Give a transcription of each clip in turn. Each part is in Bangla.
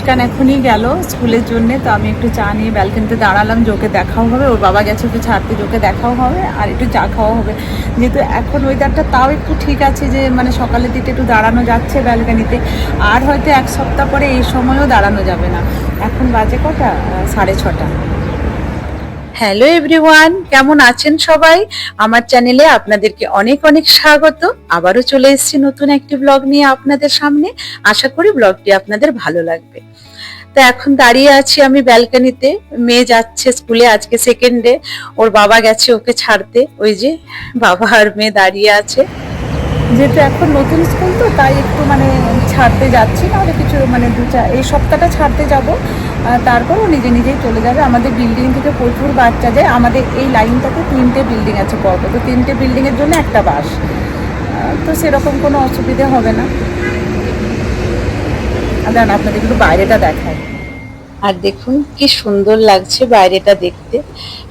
মুস্কান এখনই গেল স্কুলের জন্য, তো আমি একটু চা নিয়ে ব্যালকনিতে দাঁড়ালাম, যে ওকে দেখাও হবে, ওর বাবা গেছে একটু ছাড়তে, ওকে দেখাও হবে আর একটু চা খাওয়া হবে। যেহেতু এখন ওয়েদারটা তাও একটু ঠিক আছে, যে মানে সকালের দিকে একটু দাঁড়ানো যাচ্ছে ব্যালকনিতে, আর হয়তো এক সপ্তাহ পরে এই সময়ও দাঁড়ানো যাবে না। এখন বাজে কটা? 6:30। হ্যালো এভরিওয়ান, কেমন আছেন সবাই? আমার চ্যানেলে আপনাদেরকে অনেক অনেক স্বাগত। আবারও চলে এসেছি নতুন একটি ব্লগ নিয়ে আপনাদের সামনে। আশা করি ব্লগটি আপনাদের ভালো লাগবে। তো এখন দাঁড়িয়ে আছি আমি ব্যালকনিতে, মেয়ে যাচ্ছে স্কুলে, আজকে সেকেন্ড ডে। ওর বাবা গেছে ওকে ছাড়তে, ওই যে বাবা আর মেয়ে দাঁড়িয়ে আছে। যেহেতু এখন নতুন স্কুল, তো তাই একটু মানে ছাড়তে যাচ্ছি, নাহলে কিছু মানে এই সপ্তাহটা ছাড়তে যাব, তারপর ও নিজে নিজেই চলে যাবে। আমাদের বিল্ডিং থেকে প্রচুর বাচ্চা যায়, আমাদের এই লাইনটাতে 3টে বিল্ডিং আছে পরপর, তো 3টে বিল্ডিংয়ের জন্য একটা বাস, তো সেরকম কোনো অসুবিধা হবে না। দাঁড়ান আপনাদের একটু বাইরেটা দেখায়। আর দেখুন কি সুন্দর লাগছে বাইরেটা দেখতে।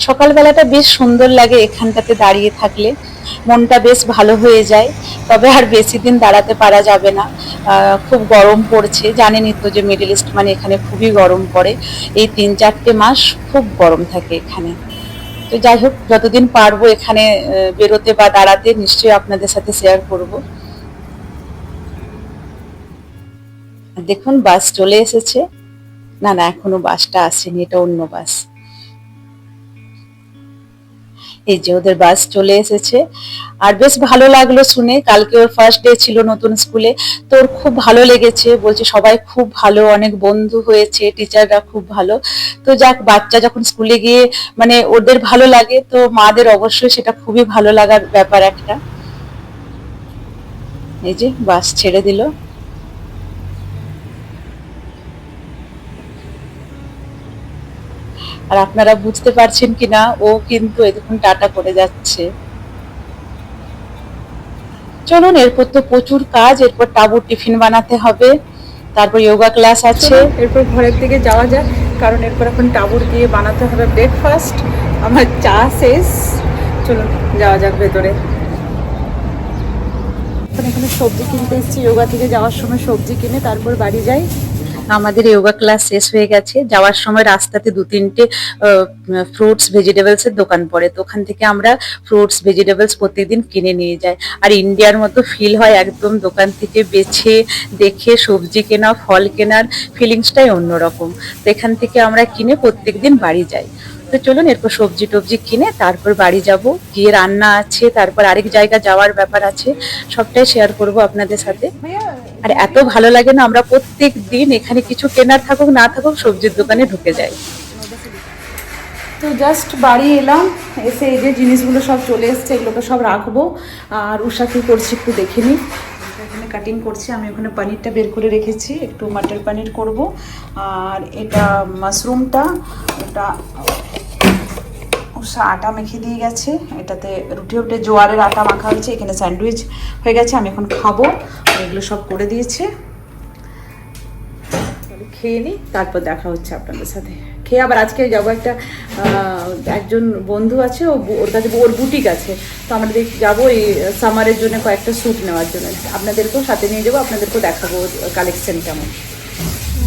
সকালবেলাটা বেশ সুন্দর লাগে, এখানটাতে দাঁড়িয়ে থাকলে মনটা বেশ ভালো হয়ে যায়। তবে আর বেশি দিন দাঁড়াতে পারা যাবে না, খুব গরম পড়ছে। জানেনই তো যে মিডল ইস্ট মানে এখানে খুবই গরম পড়ে, এই 3-4টে মাস খুব গরম থাকে এখানে। তো যাই হোক, যতদিন পারবো এখানে বেরোতে বা দাঁড়াতে নিশ্চয়ই আপনাদের সাথে শেয়ার করব। দেখুন বাস চলে এসেছে। না না, এখনো বাসটা আসেনি, এটা অন্য বাস। এই যে ওদের বাস চলে এসেছে। আর বেশ ভালো লাগলো শুনে, কালকে ওর ফার্স্ট ডে ছিল নতুন স্কুলে, তো ওর খুব ভালো লেগেছে, বলছে সবাই খুব ভালো, অনেক বন্ধু হয়েছে, টিচাররা খুব ভালো। তো যাক, বাচ্চা যখন স্কুলে গিয়ে মানে ওদের ভালো লাগে, তো মাদের অবশ্যই সেটা খুবই ভালো লাগার ব্যাপার একটা। এই যে বাস ছেড়ে দিল। আর আপনারা বুঝতে পারছেন কিনা, ও কিন্তু দেখুন টাটা করে যাচ্ছে। চলুন, এরপর তো প্রচুর কাজ, এরপর টাবুর টিফিন বানাতে হবে, তারপর যোগা ক্লাস আছে, এরপর ঘরের দিকে যাওয়া যায়, কারণ এরপর এখন টাবুর গিয়ে বানাতে হবে ব্রেকফাস্ট। আমার চা শেষ, চলুন যাওয়া যাক ভেতরে। এখন এখানে সবজি কিনতে এসেছি, যোগা থেকে যাওয়ার সময় সবজি কিনে তারপর বাড়ি যাই। আমাদের যোগা ক্লাস শেষ হয়ে গেছে, যাওয়ার সময় রাস্তাতে 2-3টে ফ্রুটস ভেজিটেবলস এর দোকান পড়ে, তো ওখান থেকে আমরা ফ্রুটস ভেজিটেবলস প্রত্যেকদিন কিনে নিয়ে যাই। আর ইন্ডিয়ার মতো ফিল হয় একদম, দোকান থেকে বেছে দেখে সবজি কেনা, ফল কেনার ফিলিংসটাই অন্যরকম। তো এখান থেকে আমরা কিনে প্রত্যেকদিন বাড়ি যাই। তো চলুন, এরপর সবজি টবজি কিনে তারপর বাড়ি যাব, গিয়ে রান্না আছে, তারপর আরেক জায়গা যাওয়ার ব্যাপার আছে, সবটাই শেয়ার করব আপনাদের সাথে। আর এত ভালো লাগে না, আমরা প্রত্যেক দিন এখানে কিছু কেনার থাকুক না থাকুক সবজির দোকানে ঢুকে যাই। তো জাস্ট বাড়ি এলাম, এসে এই যে জিনিসগুলো সব চলে এসছে, এগুলোকে সব রাখবো। আর উষা কি করছি একটু দেখে নিই। এখানে কাটিং করছি, আমি ওখানে পনিরটা বের করে রেখেছি, একটু মাটার পনির করব। আর এটা মাশরুমটা, এটা উষা আটা মেখে দিয়ে গেছে, এটাতে রুটি উঠে জোয়ারের আটা মাখা হয়েছে, এখানে স্যান্ডউইচ হয়ে গেছে, আমি এখন খাবো। এগুলো সব করে দিয়েছে, খেয়ে নিই, তারপর দেখা হচ্ছে আপনাদের সাথে। খেয়ে আবার আজকে যাবো একটা একজন বন্ধু আছে, ওর কাছে ওর বুটিক আছে, তো আমরা যাবো এই সামারের জন্য কয়েকটা স্যুট নেওয়ার জন্য, আপনাদেরকেও সাথে নিয়ে যাবো, আপনাদেরকেও দেখাবো কালেকশন কেমন।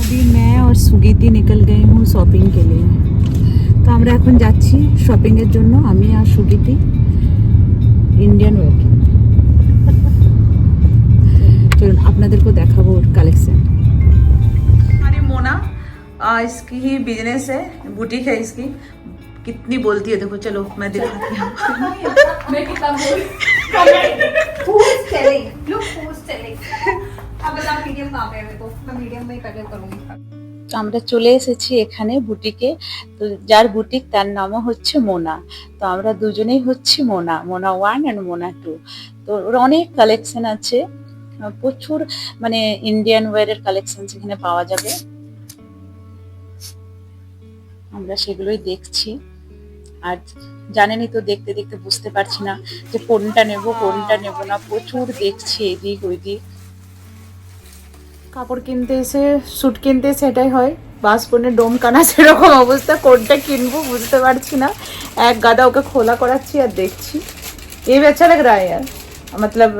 अभी मैं और सुगीति निकल गई हूँ शॉपिंग के लिए। তো আমরা এখন যাচ্ছি শপিংয়ের জন্য, আমি আর সুগীতি, ইন্ডিয়ান ওয়্যার কিনতে। চলুন আপনাদেরকেও দেখাবো ওর কালেকশন। हमारी मोना इसकी ही बिजनेस है, बुटीक है इसकी। कितनी बोलती है देखो, चलो मैं दिखाती हूँ। मैं कितना আমরা চলে এসেছি এখানে বুটিকে। তো যার বুটিক তার নামও হচ্ছে মোনা। তো আমরা দুজনেই হচ্ছি মোনা 1 আর মোনা 2। তো ওর অনেক কালেকশন আছে, প্রচুর মানে ইন্ডিয়ান ওয়্যারের কালেকশন এখানে পাওয়া যাবে, আমরা সেগুলোই দেখছি। আর জানেনই তো, দেখতে দেখতে বুঝতে পারছি না যে কোনটা নেব কোনটা নেব না, প্রচুর দেখছি এদিক ওইদিক। কাপড় কিনতে এসে স্যুট কিনতে এসে এটাই হয়, বাস পণ্যের ডোম কানা সেরকম অবস্থা, কোনটা কিনবো বুঝতে পারছি না। এক গাদা ওকে খোলা করাচ্ছি আর দেখছি। ये भी अच्छा लग रहा है यार, मतलब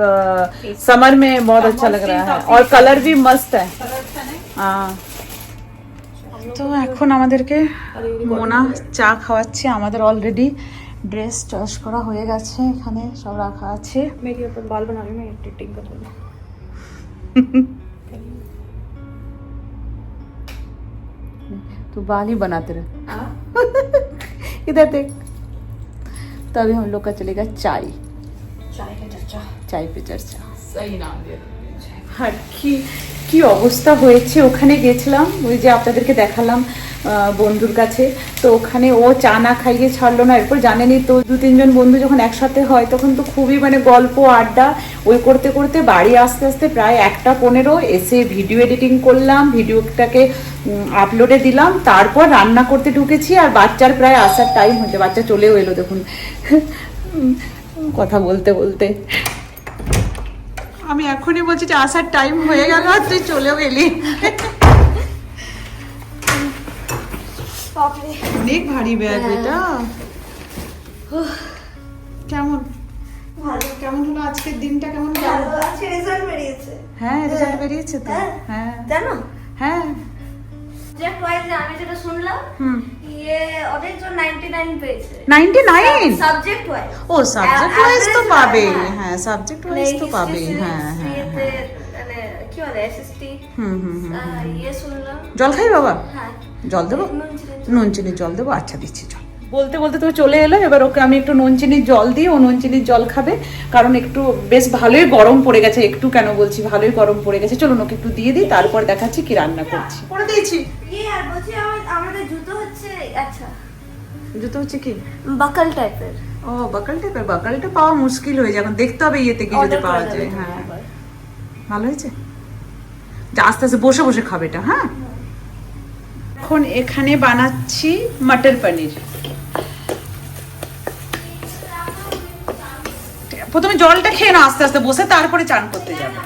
समर में बहुत अच्छा लग रहा है, और कलर भी मस्त है। हाँ তো এখন আমাদেরকে মোনা চা খাওয়াচ্ছে। আমাদের অলরেডি ড্রেস চয়েস করা হয়ে গেছে, এখানে সব রাখা আছে। मेरी अपन बाल बना रही हूँ मैं एडिटिंग कर रही हूँ तू बाल ही बनाते रहे इधर देख। तो अभी हम लोग का चलेगा चाय चाय का चर्चा চাই পে চর্চা। সহি নাম দিয়ে আর কি কি অবস্থা হয়েছে ওখানে গেছিলাম, ওই যে আপনাদেরকে দেখালাম বন্ধুর কাছে। তো ওখানে ও চা না খাইয়ে ছাড়লো না। এরপর জানেনই তো 2-3 জন বন্ধু যখন একসাথে হয় তখন তো খুবই মানে গল্প আড্ডা ওই করতে করতে বাড়ি আসতে আসতে প্রায় 1:15 এসে ভিডিও এডিটিং করলাম, ভিডিওটাকে আপলোডে দিলাম, তারপর রান্না করতে ঢুকেছি। আর বাচ্চার প্রায় আসার টাইম হচ্ছে, বাচ্চা চলেও এলো দেখুন কথা বলতে বলতে। আমি এখনই বলছি যে আসার টাইম হয়ে গেল আর তুই চলেও এলি। অনেক ভারী ব্যাগ এটা। কেমন কেমন হলো আজকের দিনটা? কেমন গেল? রেজাল্ট বেরিয়েছে। হ্যাঁ রেজাল্ট বেরিয়েছে তো। হ্যাঁ জানো হ্যাঁ সাবজেক্ট ওয়াইজ আমি যেটা শুনলাম ये অনেকজন 99 পেয়েছে। 99 সাবজেক্ট ওয়াইজ। ও সাবজেক্ট ওয়াইজ তো পাবে। হ্যাঁ সাবজেক্ট ওয়াইজ তো পাবে। হ্যাঁ হ্যাঁ মানে কি বলে এসএসটি ये শুনলাম। জল খাই বাবা? হ্যাঁ জল দেবো? নুন চিনি নুন চিনির জল দেবো? আচ্ছা দিচ্ছি জল। বলতে বলতে তো চলে এলো। এবার ওকে আমি একটু নুন চিনির জল দিই, ও নুন চিনির জল খাবে। কারণ একটু বেশ ভালোই গরম পড়ে গেছে, একটু কেন বলছি ভালোই গরম পড়ে গেছে। চলুন ওকে একটু দিয়ে দিই, তারপর দেখাচ্ছি কি রান্না করছি। করে দিয়েছি। আর বলছি আমাদের জুতো হচ্ছে আচ্ছা জুতো হচ্ছে কি বাকল টাইপের। ও বাকল টাইপের? বাকলটা পাওয়া মুশকিল হয়ে যায়, এখন দেখতে হবে ইয়েতে কি যদি পাওয়া যায়। হ্যাঁ ভালো হয়েছে। আস্তে আস্তে বসে বসে খাবে এটা। হ্যাঁ এখন এখানে বানাচ্ছি মটর পনির। প্রথমে জলটা খেয়ে না আস্তে আস্তে বসে, তারপরে চান করতে যাবে।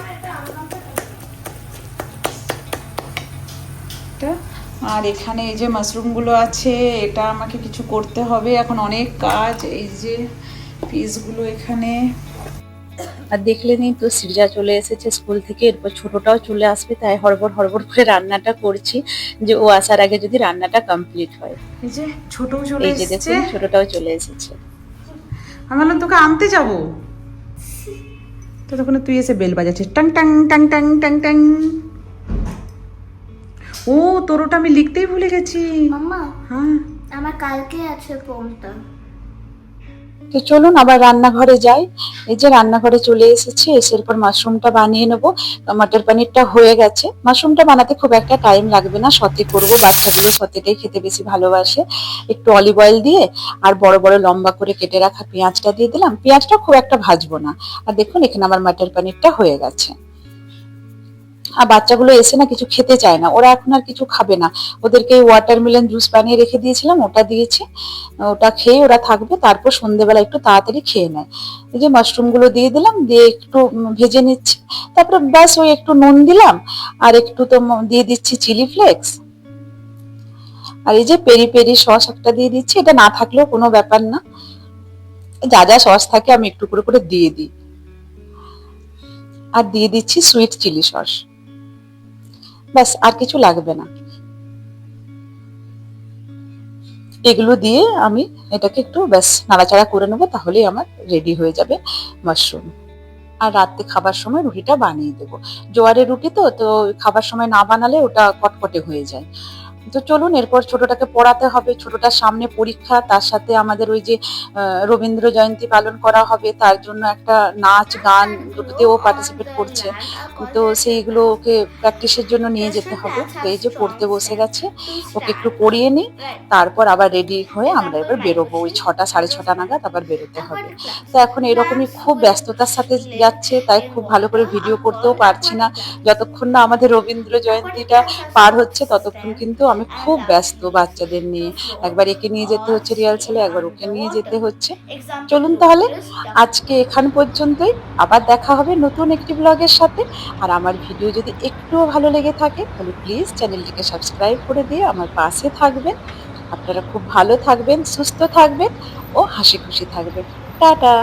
আর এখানে এই যে মাশরুমগুলো আছে, এটা আমাকে কিছু করতে হবে এখন, অনেক কাজ। এই যে পিসগুলো এখানে। আর দেখলেনই তো সৃজা চলে এসেছে স্কুল থেকে, এরপর ছোটটাও চলে আসবে, তাই হড়বড় হড়বড় করে রান্নাটা করছি যে ও আসার আগে যদি রান্নাটা কমপ্লিট হয়। এই যে ছোটও চলে এসেছে, এই যে দেখুন ছোটটাও চলে এসেছে। আমি বললাম তোকে আনতে যাবো, তো তখন তুই এসে বেল বাজাচ্ছিস টাং টাং টাং টাং টাং টাং। ও তোর ওটা আমি লিখতেই ভুলে গেছি মাম্মা। হ্যাঁ আমার কালকে আছে ফোনটা। তো চলুন আবার রান্নাঘরে যাই। এই যে রান্নাঘরে চলে এসেছি, এসে এরপর মাশরুমটা বানিয়ে নেবো। মটর পনিরটা হয়ে গেছে। মাশরুমটা বানাতে খুব একটা টাইম লাগবে না, সতে করবো, বাচ্চাগুলো সতেটাই খেতে বেশি ভালোবাসে। একটু অলিভ অয়েল দিয়ে আর বড় বড় লম্বা করে কেটে রাখা পেঁয়াজটা দিয়ে দিলাম। পেঁয়াজটা খুব একটা ভাজবো না। আর দেখুন এখানে আমার মটর পনিরটা হয়ে গেছে। আর বাচ্চাগুলো এসে না কিছু খেতে চায় না, ওরা এখন আর কিছু খাবে না। ওদেরকে ওয়াটারমেলন জুস বানিয়ে রেখে দিয়েছিলাম, ওটা দিয়েছি, ওটা খেয়ে ওরা থাকবে, তারপর সন্ধ্যেবেলা একটু তাড়াতাড়ি খেয়ে নেয়। এই যে মাশরুমগুলো দিয়ে দিলাম, দিয়ে একটু ভেজে নিচ্ছি, তারপরে ব্যাস ওই একটু নুন দিলাম আর একটু তো দিয়ে দিচ্ছি চিলি ফ্লেক্স। আর এই যে পেরি পেরি সস একটা দিয়ে দিচ্ছি, এটা না থাকলেও কোনো ব্যাপার না, যা যা সস থাকে আমি একটু করে করে দিয়ে দিই। আর দিয়ে দিচ্ছি সুইট চিলি সস, ব্যাস আর কিছু লাগবে না। এগুলো দিয়ে আমি এটাকে একটু ব্যাস নাড়াচাড়া করে নেবো, তাহলেই আমার রেডি হয়ে যাবে মাশরুম। আর রাতে খাবার সময় রুটিটা বানিয়ে দেবো। জোয়ারের রুটি তো তো খাবার সময় না বানালে ওটা কটকটে হয়ে যায়। তো চলুন এরপর ছোটটাকে পড়াতে হবে, ছোটটার সামনে পরীক্ষা, তার সাথে আমাদের ওই যে রবীন্দ্র জয়ন্তী পালন করা হবে, তার জন্য একটা নাচ গান দুটোতেও পার্টিসিপেট করছে, তো সেইগুলো ওকে প্র্যাকটিসের জন্য নিয়ে যেতে হবে। তো এই যে পড়তে বসে গেছে, ওকে একটু পড়িয়ে নিই, তারপর আবার রেডি হয়ে আমরা এবার বেরোবো, ওই 6টা 6:30 নাগাদ আবার বেরোতে হবে। তো এখন এরকমই খুব ব্যস্ততার সাথে যাচ্ছে, তাই খুব ভালো করে ভিডিও করতেও পারছি না। যতক্ষণ না আমাদের রবীন্দ্র জয়ন্তীটা পার হচ্ছে ততক্ষণ কিন্তু আমি খুব ব্যস্ত বাচ্চাদের নিয়ে। একবার একে নিয়ে যেতে হচ্ছে রিহার্সালে, একবার ওকে নিয়ে যেতে হচ্ছে। চলুন তাহলে আজকে এখান পর্যন্তই, আবার দেখা হবে নতুন একটি ব্লগের সাথে। আর আমার ভিডিও যদি একটুও ভালো লেগে থাকে তাহলে প্লিজ চ্যানেলটিকে সাবস্ক্রাইব করে দিয়ে আমার পাশে থাকবেন। আপনারা খুব ভালো থাকবেন, সুস্থ থাকবেন ও হাসি খুশি থাকবেন। টাটা।